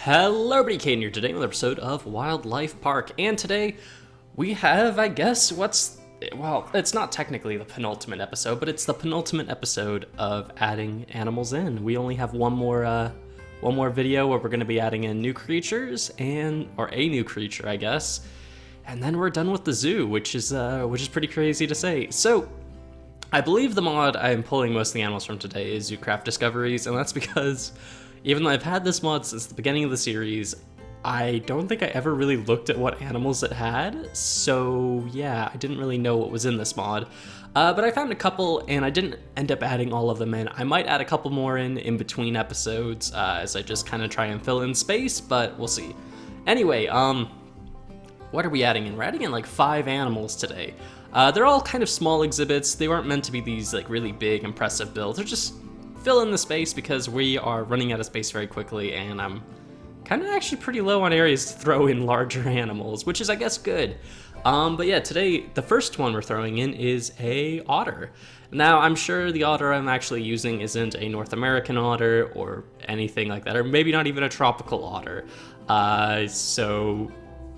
Hello everybody, Caden here today with an episode of WildLife Park, and today we have, I guess, it's not technically the penultimate episode, but it's the penultimate episode of adding animals in. We only have one more video where we're going to be adding in new creatures, or a new creature, I guess, and then we're done with the zoo, which is pretty crazy to say. So, I believe the mod I'm pulling most of the animals from today is Zoocraft Discoveries, and that's because even though I've had this mod since the beginning of the series, I don't think I ever really looked at what animals it had, so yeah, I didn't really know what was in this mod. But I found a couple, and I didn't end up adding all of them in. I might add a couple more in between episodes, as I just kind of try and fill in space, but we'll see. Anyway, what are we adding in? We're adding in like 5 animals today. They're all kind of small exhibits. They weren't meant to be these like really big, impressive builds. They're just fill in the space because we are running out of space very quickly, and I'm kind of actually pretty low on areas to throw in larger animals, which is, I guess, good. But yeah, today, the first one we're throwing in is a otter. Now, I'm sure the otter I'm actually using isn't a North American otter or anything like that, or maybe not even a tropical otter. So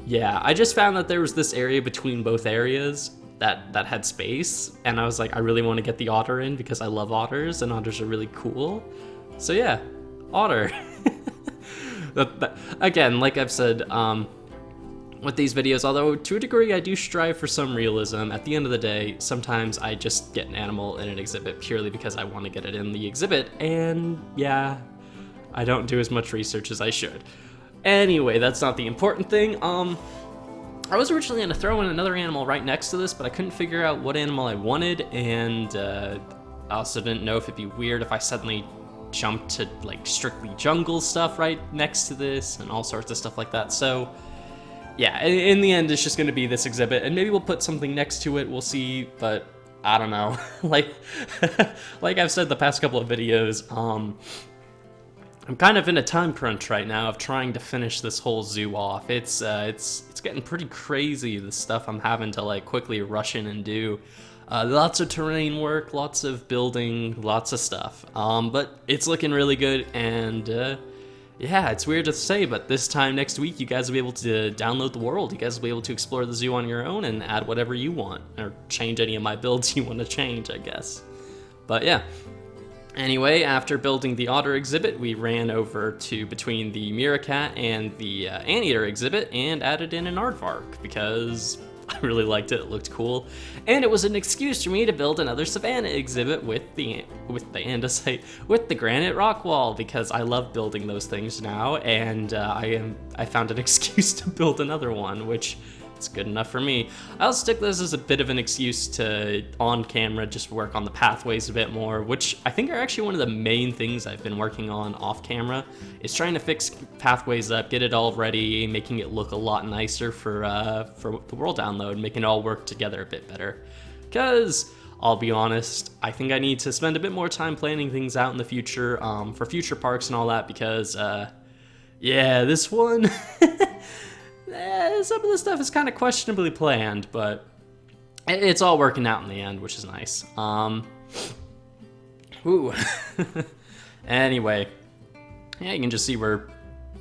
yeah, I just found that there was this area between both areas that had space, and I was like, I really want to get the otter in because I love otters, and otters are really cool. So yeah, otter. Again, like I've said, with these videos, although to a degree I do strive for some realism, at the end of the day, sometimes I just get an animal in an exhibit purely because I want to get it in the exhibit, and yeah, I don't do as much research as I should. Anyway, that's not the important thing. I was originally going to throw in another animal right next to this, but I couldn't figure out what animal I wanted, and I also didn't know if it'd be weird if I suddenly jumped to like strictly jungle stuff right next to this and all sorts of stuff like that. So yeah, in the end, it's just going to be this exhibit, and maybe we'll put something next to it, we'll see, but I don't know. like I've said the past couple of videos, I'm kind of in a time crunch right now of trying to finish this whole zoo off. It's getting pretty crazy, the stuff I'm having to like quickly rush in and do. Lots of terrain work, lots of building, lots of stuff. But it's looking really good, and yeah, it's weird to say, but this time next week you guys will be able to download the world. You guys will be able to explore the zoo on your own and add whatever you want, or change any of my builds you want to change, I guess. But yeah. Anyway, after building the otter exhibit, we ran over to between the meerkat and the anteater exhibit and added in an aardvark because I really liked it. It looked cool, and it was an excuse for me to build another savanna exhibit with the andesite, with the granite rock wall, because I love building those things now, and I found an excuse to build another one, which is good enough for me. I'll stick this as a bit of an excuse to, on camera, just work on the pathways a bit more, which I think are actually one of the main things I've been working on off camera, is trying to fix pathways up, get it all ready, making it look a lot nicer for the world download, making it all work together a bit better. Because I'll be honest, I think I need to spend a bit more time planning things out in the future, for future parks and all that, because yeah, this one some of the stuff is kind of questionably planned, but it's all working out in the end, which is nice. Anyway, yeah, you can just see we're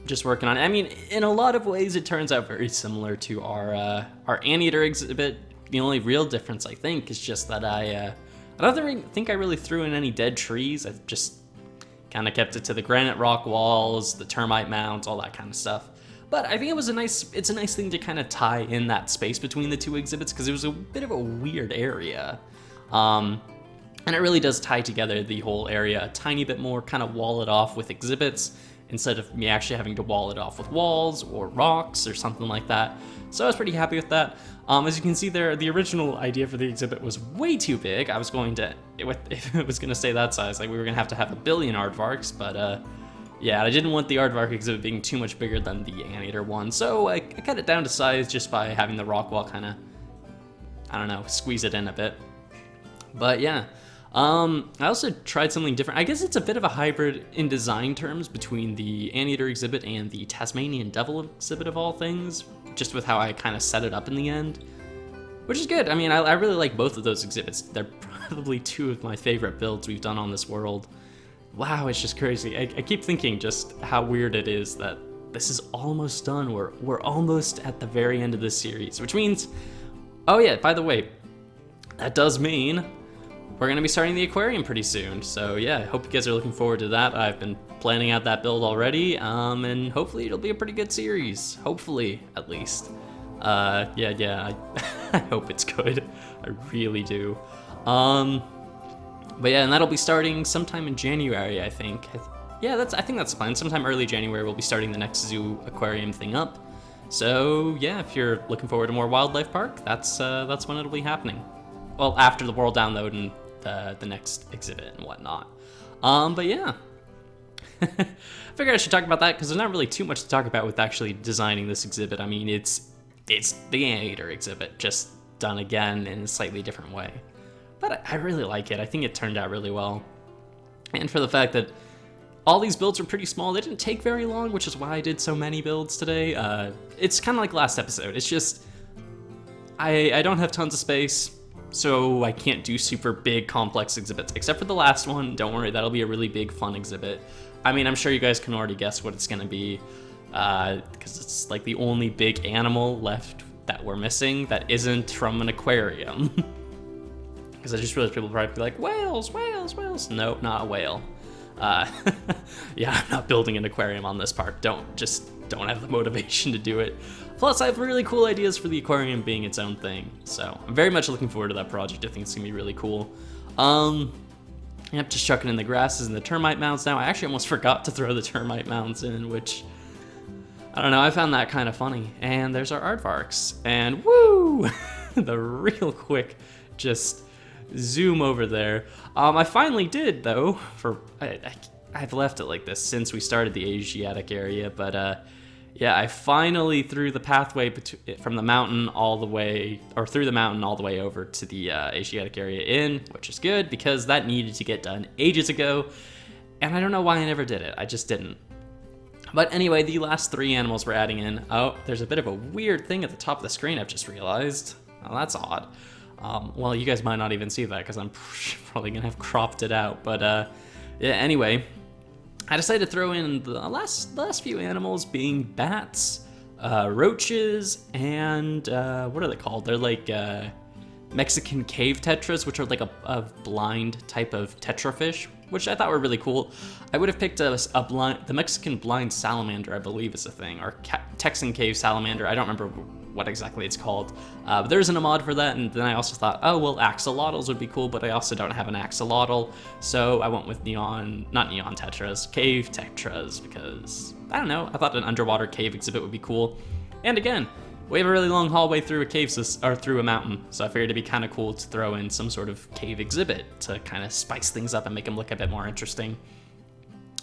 just working on it. I mean, in a lot of ways, it turns out very similar to our anteater exhibit. The only real difference, I think, is just that I don't think I really threw in any dead trees. I've just kind of kept it to the granite rock walls, the termite mounds, all that kind of stuff. But I think it's a nice thing to kind of tie in that space between the two exhibits, because it was a bit of a weird area. And it really does tie together the whole area a tiny bit more, kind of wall it off with exhibits, instead of me actually having to wall it off with walls or rocks or something like that. So I was pretty happy with that. As you can see there, the original idea for the exhibit was way too big. I was going to, if it was going to stay that size, like we were going to have 1 billion aardvarks, but yeah, I didn't want the aardvark exhibit being too much bigger than the anteater one, so I cut it down to size just by having the rock wall kind of, I don't know, squeeze it in a bit. But yeah, I also tried something different. I guess it's a bit of a hybrid in design terms between the anteater exhibit and the Tasmanian devil exhibit of all things, just with how I kind of set it up in the end, which is good. I mean, I really like both of those exhibits. They're probably 2 of my favorite builds we've done on this world. Wow, it's just crazy. I keep thinking just how weird it is that this is almost done. We're almost at the very end of this series, which means, oh yeah, by the way, that does mean we're gonna be starting the aquarium pretty soon. So yeah, I hope you guys are looking forward to that. I've been planning out that build already, and hopefully it'll be a pretty good series. Hopefully, at least. Yeah, I hope it's good. I really do. But yeah, and that'll be starting sometime in January, I think. Yeah, I think that's the plan. Sometime early January, we'll be starting the next zoo aquarium thing up. So yeah, if you're looking forward to more WildLife Park, that's when it'll be happening. Well, after the world download and the next exhibit and whatnot. But yeah. I figured I should talk about that because there's not really too much to talk about with actually designing this exhibit. I mean, it's the Anteater exhibit, just done again in a slightly different way. But I really like it. I think it turned out really well. And for the fact that all these builds are pretty small, they didn't take very long, which is why I did so many builds today. It's kind of like last episode. It's just, I don't have tons of space, so I can't do super big, complex exhibits. Except for the last one. Don't worry, that'll be a really big, fun exhibit. I mean, I'm sure you guys can already guess what it's going to be, because it's like the only big animal left that we're missing that isn't from an aquarium. Because I just realized people probably be like, whales, whales, whales. Nope, not a whale. Yeah, I'm not building an aquarium on this part. Don't have the motivation to do it. Plus, I have really cool ideas for the aquarium being its own thing. So I'm very much looking forward to that project. I think it's gonna be really cool. Yep, just chucking in the grasses and the termite mounds now. I actually almost forgot to throw the termite mounds in, which, I don't know, I found that kind of funny. And there's our aardvarks. And woo! The real quick, just zoom over there. I finally did, though, I've left it like this since we started the Asiatic area, but yeah, I finally threw the pathway from the mountain all the way, or through the mountain all the way over to the Asiatic area in, which is good because that needed to get done ages ago, and I don't know why I never did it. I just didn't. But anyway, the last 3 animals we're adding in. Oh, there's a bit of a weird thing at the top of the screen I've just realized. Oh, that's odd. Well, you guys might not even see that because I'm probably gonna have cropped it out, but yeah, anyway. I decided to throw in the last few animals being bats, roaches, and what are they called? They're like Mexican cave tetras, which are like a blind type of tetrafish, which I thought were really cool. I would have picked the Mexican blind salamander, I believe is a thing, or Texan cave salamander. I don't remember what exactly it's called. But there isn't a mod for that, and then I also thought, oh, well, axolotls would be cool, but I also don't have an axolotl, so I went with not neon tetras, cave tetras, because, I don't know, I thought an underwater cave exhibit would be cool. And again, we have a really long hallway through a cave or through a mountain, so I figured it'd be kind of cool to throw in some sort of cave exhibit to kind of spice things up and make them look a bit more interesting.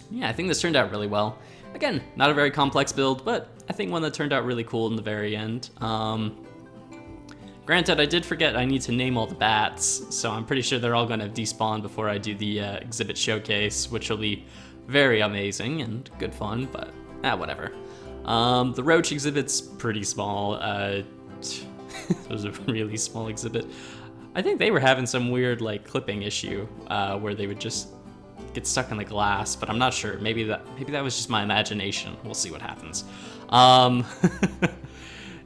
Yeah, I think this turned out really well. Again, not a very complex build, but I think one that turned out really cool in the very end. Granted, I did forget I need to name all the bats, so I'm pretty sure they're all going to despawn before I do the exhibit showcase, which will be very amazing and good fun, but whatever. The Roach exhibit's pretty small. It was a really small exhibit. I think they were having some weird like clipping issue where they would just get stuck in the glass, but I'm not sure. Maybe that was just my imagination. We'll see what happens.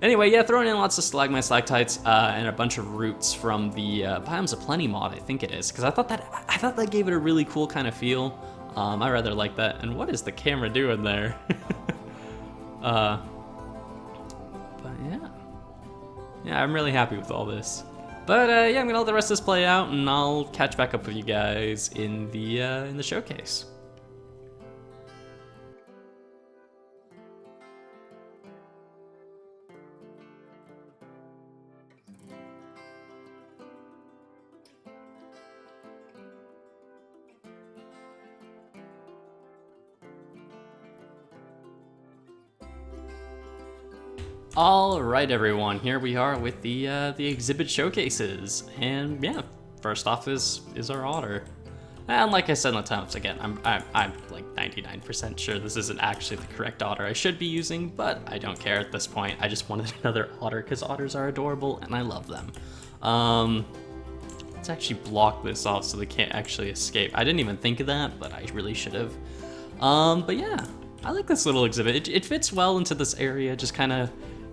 Anyway, yeah, throwing in lots of stalagmites, and a bunch of roots from the Biomes of Plenty mod, I think it is, because I thought that gave it a really cool kind of feel. I rather like that. And what is the camera doing there? But yeah, I'm really happy with all this. But yeah, I'm gonna let the rest of this play out, and I'll catch back up with you guys in the showcase. All right, everyone. Here we are with the exhibit showcases, and yeah, first off is our Otter. And like I said in the times, again, I'm like 99% sure this isn't actually the correct Otter I should be using, but I don't care at this point. I just wanted another Otter because Otters are adorable and I love them. Let's actually block this off so they can't actually escape. I didn't even think of that, but I really should have. But yeah, I like this little exhibit. It fits well into this area, just kind of,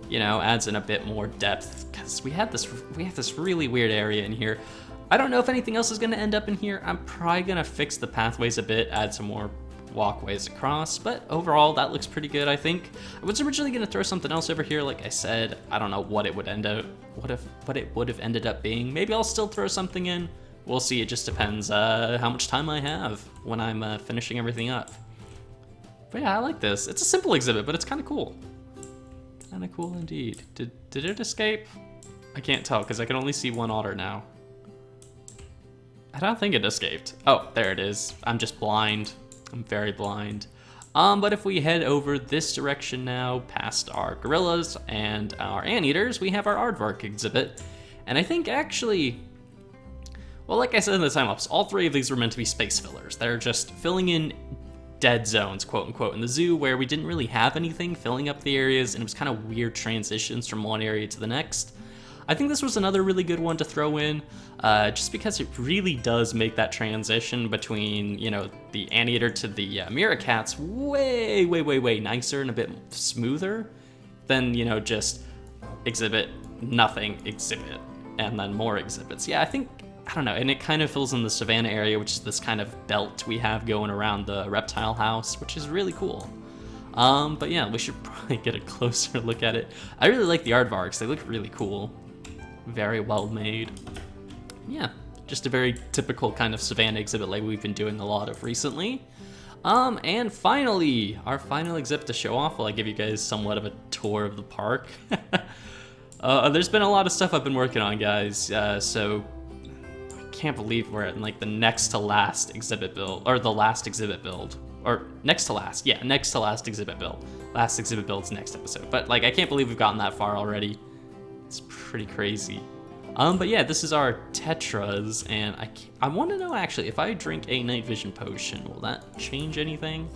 you know, adds in a bit more depth, because we have this really weird area in here. I don't know if anything else is going to end up in here. I'm probably going to fix the pathways a bit, add some more walkways across, but overall that looks pretty good, I think. I was originally going to throw something else over here, like I said. I don't know what it would end up, what it would have ended up being. Maybe I'll still throw something in. We'll see. It just depends how much time I have when I'm finishing everything up. But yeah, I like this. It's a simple exhibit, but it's kind of cool. Kind of cool indeed. Did it escape? I can't tell because I can only see one otter now. I don't think it escaped. Oh, there it is. I'm just blind. I'm very blind. But if we head over this direction now, past our gorillas and our anteaters, we have our aardvark exhibit. And I think actually, well, like I said in the time-lapse, all three of these were meant to be space fillers. They're just filling in dead zones, quote unquote, in the zoo where we didn't really have anything, filling up the areas, and it was kind of weird transitions from one area to the next. I think this was another really good one to throw in, just because it really does make that transition between, you know, the anteater to the meerkats way nicer and a bit smoother than, you know, just exhibit, nothing, exhibit, and then more exhibits. Yeah, I don't know, and it kind of fills in the savannah area, which is this kind of belt we have going around the reptile house, which is really cool. But yeah, we should probably get a closer look at it. I really like the aardvarks, they look really cool. Very well made. Yeah, just a very typical kind of savannah exhibit like we've been doing a lot of recently. And finally, our final exhibit to show off while I give you guys somewhat of a tour of the park. There's been a lot of stuff I've been working on, guys, so I can't believe we're at like the next to last exhibit build, or the last exhibit build. Or next to last, yeah, next to last exhibit build. Last exhibit build's next episode. But like, I can't believe we've gotten that far already. It's pretty crazy. But yeah, this is our Tetras, and I want to know actually, if I drink a night vision potion, will that change anything?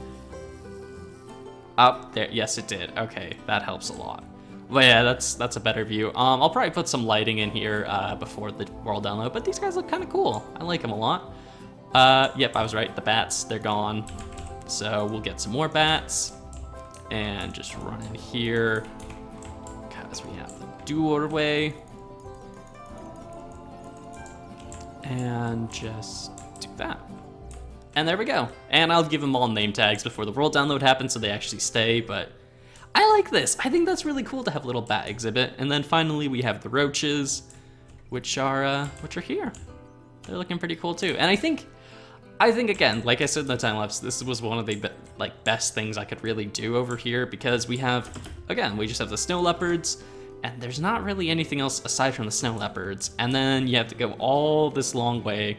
Up there, yes it did. Okay, that helps a lot. But yeah, that's a better view. I'll probably put some lighting in here before the world download, but these guys look kind of cool. I like them a lot. Yep, I was right, the bats, they're gone. So we'll get some more bats, and just run in here, because we have the doorway, and just do that. And there we go. And I'll give them all name tags before the world download happens so they actually stay, but I like this. I think that's really cool to have a little bat exhibit. And then finally we have the roaches, which are here. They're looking pretty cool too. And I think again, like I said in the time lapse, this was one of the best things I could really do over here, because we have, again, we just have the snow leopards, and there's not really anything else aside from the snow leopards. And then you have to go all this long way,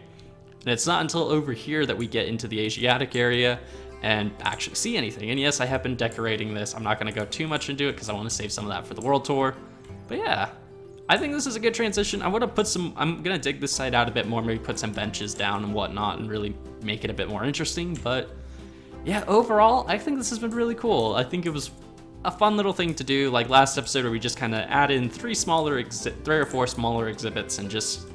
and it's not until over here that we get into the Asiatic area and actually see anything. And yes, I have been decorating this. I'm not going to go too much into it because I want to save some of that for the world tour. But yeah, I think this is a good transition. I'm going to dig this side out a bit more, maybe put some benches down and whatnot and really make it a bit more interesting. But yeah, overall, I think this has been really cool. I think it was a fun little thing to do, like last episode where we just kind of add in three or four smaller exhibits and just,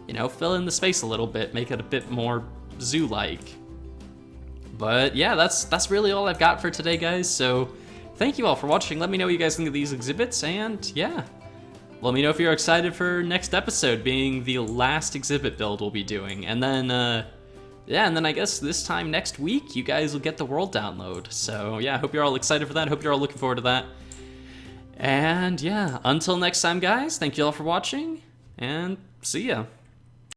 you know, fill in the space a little bit, make it a bit more zoo-like. But yeah, that's really all I've got for today, guys. So thank you all for watching. Let me know what you guys think of these exhibits, and yeah, let me know if you're excited for next episode being the last exhibit build we'll be doing. And then yeah, and then I guess this time next week, you guys will get the world download. So yeah, I hope you're all excited for that. I hope you're all looking forward to that. And yeah, until next time, guys, thank you all for watching, and see ya.